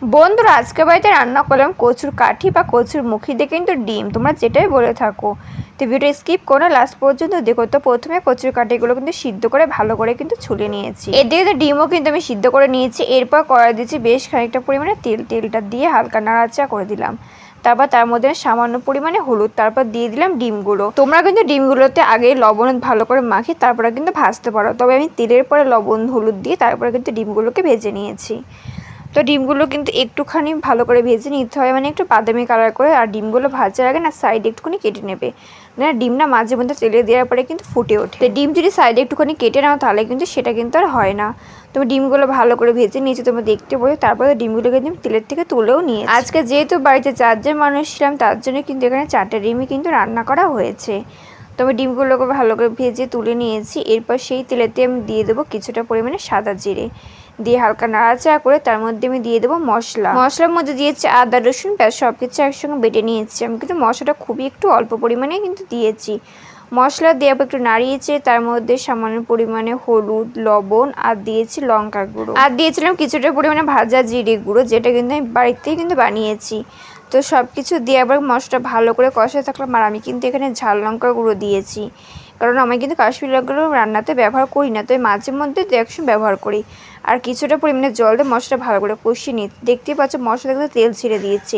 বন্ধুরা আজকে বাড়িতে রান্না করলাম কচুর কাঠি বা কচুর মুখি দিয়ে কিন্তু ডিম, তোমরা যেটাই বলে থাকো। তো ভিডিও স্কিপ করে লাস্ট পর্যন্ত দেখো। তো প্রথমে কচুর কাঠিগুলো কিন্তু সিদ্ধ করে ভালো করে কিন্তু ছুলে নিয়েছি। এদিকে তো ডিমও কিন্তু আমি সিদ্ধ করে নিয়েছি। এরপর কড়াই দিয়েছি বেশ খানিকটা পরিমাণে তেলটা দিয়ে হালকা নাড়াচাড়া করে দিলাম। তারপর তার মধ্যে সামান্য পরিমাণে হলুদ, তারপর দিয়ে দিলাম ডিমগুলো। তোমরা কিন্তু ডিমগুলোতে আগে লবণ ভালো করে মাখি তারপরে কিন্তু ভাজতে পারো, তবে আমি তেলের পরে লবণ হলুদ দিয়ে তারপরে কিন্তু ডিমগুলোকে ভেজে নিয়েছি। তো ডিমগুলো কিন্তু একটুখানি ভালো করে ভেজে নিতে হয়, মানে একটু বাদামি কালার করে। আর ডিমগুলো ভাজার আগে না সাইডে একটুখানি কেটে নেবে, না ডিম না মাঝে মধ্যে তেলে দেওয়ার পরে কিন্তু ফুটে ওঠে। তো ডিম যদি সাইডে একটুখানি কেটে নাও তাহলে কিন্তু সেটা কিন্তু আর হয় না। তুমি ডিমগুলো ভালো করে ভেজে নিয়েছি, তোমরা দেখতে পাবে। তারপরে ডিমগুলোকে কিন্তু তেলের থেকে তুলেও নিয়ে আজকে যেহেতু বাড়িতে 4 জন মানুষ ছিলাম তার জন্য কিন্তু এখানে 4টে ডিমই কিন্তু রান্না করা হয়েছে। তবে ডিমগুলোকে ভালো করে ভেজে তুলে নিয়েছি। এরপর সেই তেলেতে আমি দিয়ে দেবো কিছুটা পরিমাণে সাদা জিরে, দিয়ে হালকা নাড়াচাড়া করে তার মধ্যে আমি দিয়ে দেবো মশলার মধ্যে দিয়েছি আদা রসুন পেঁয়াজ সব কিছু একসঙ্গে বেটে নিয়েছি। আমি কিন্তু মশলাটা খুবই একটু অল্প পরিমাণে কিন্তু দিয়েছি। মশলা দেওয়ার পর একটু নাড়িয়েছে, তার মধ্যে সামান্য পরিমাণে হলুদ লবণ আর দিয়েছি লঙ্কার গুঁড়ো, আর দিয়েছিলাম কিছুটা পরিমাণে ভাজা জিরে গুঁড়ো, যেটা কিন্তু আমি বাড়িতেই কিন্তু বানিয়েছি। তো সব কিছু দিয়ে আবার মশলাটা ভালো করে কষাতে থাকলাম। আর আমি কিন্তু এখানে ঝাল লঙ্কার গুঁড়ো দিয়েছি, কারণ আমি কিন্তু কাশ্মীরি লঙ্কাগুলো রান্নাতে ব্যবহার করি না, তো মাঝে মধ্যে একসময় ব্যবহার করি। আর কিছুটা পরিমাণে জল দিয়ে মশলাটা ভালো করে কষিয়ে নিই। দেখতেই পাচ্ছ মশলা কিন্তু তেল ছেড়ে দিয়েছে।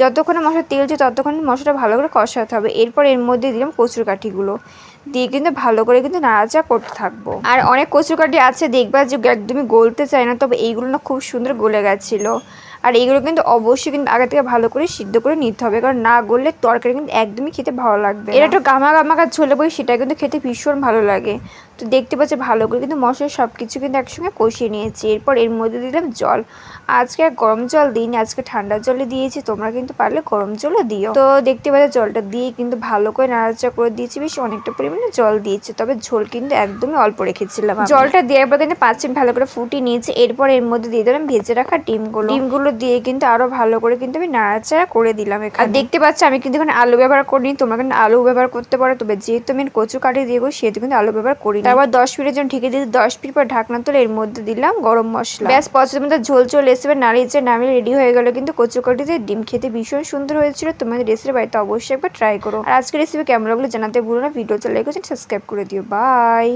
যতক্ষণে মশলা তেল ছে ততক্ষণ মশলাটা ভালো করে কষাতে হবে। এরপর এর মধ্যে দিলাম কচুর কাঠিগুলো, দিয়ে কিন্তু ভালো করে কিন্তু নাড়াচাড়া করতে থাকবো। আর অনেক কচুর কাঠি আছে দেখবা যে একদমই গলতে চায় না, তবে এইগুলো না খুব সুন্দর গলে গেছিলো। আর এইগুলো কিন্তু অবশ্যই কিন্তু আগে থেকে ভালো করে সিদ্ধ করে নিতে হবে, কারণ না গললে তরকারি কিন্তু একদমই খেতে ভালো লাগবে। এটা একটু গামাকা ঝোলে বই সেটা কিন্তু খেতে ভীষণ ভালো লাগে। তো দেখতে পাচ্ছি ভালো করে কিন্তু মশলা সব কিছু কিন্তু একসঙ্গে কষিয়ে নিয়েছি। এরপর এর মধ্যে দিলাম জল। আজকে আর গরম জল দিইনি, আজকে ঠান্ডা জলে দিয়েছি, তোমরা কিন্তু পারলে গরম জলও দিও। তো দেখতে পাচ্ছি জলটা দিয়ে কিন্তু ভালো করে নাড়াচাড়া করে দিয়েছি, বেশ অনেকটা পরিমাণে জল দিয়েছি, তবে ঝোল কিন্তু একদমই অল্প রেখেছিলাম। জলটা দেওয়ার পর কিন্তু 5 মিনিট ভালো করে ফুটিয়ে নিয়েছি। এরপর এর মধ্যে দিয়ে দিলাম ভেজে রাখা ডিমগুলো দিয়ে কিন্তু আরো ভালো করে কিন্তু আমি নাড়াচাড়া করে দিলাম। আর দেখতে পাচ্ছি আমি কিন্তু এখানে আলু ব্যবহার করিনি, তোমরা কিন্তু আলু ব্যবহার করতে পারো, তবে যেহেতু আমি কচু কাটি দিয়ে সেহেতু কিন্তু আলু ব্যবহার করি। তারপর 10 মিনিটের জন্য ঢেকে দিয়ে 10 মিনিট পর ঢাকনা তুলে এর মধ্যে দিলাম গরম মশলা। ব্যাস পছন্দ মতো ঝোল চলে এসে নাড়িয়ে নামিয়ে রেডি হয়ে গেল কিন্তু কচু কাটিতে ডিম। খেতে ভীষণ সুন্দর হয়েছিল। তোমাদের রেসিপি বাড়িতে অবশ্যই একবার ট্রাই করো। আর আজকের রেসিপি কেমন লাগলো জানাতে ভুলো না। ভিডিও চলে গেছে সাবস্ক্রাইব করে দিও। বাই।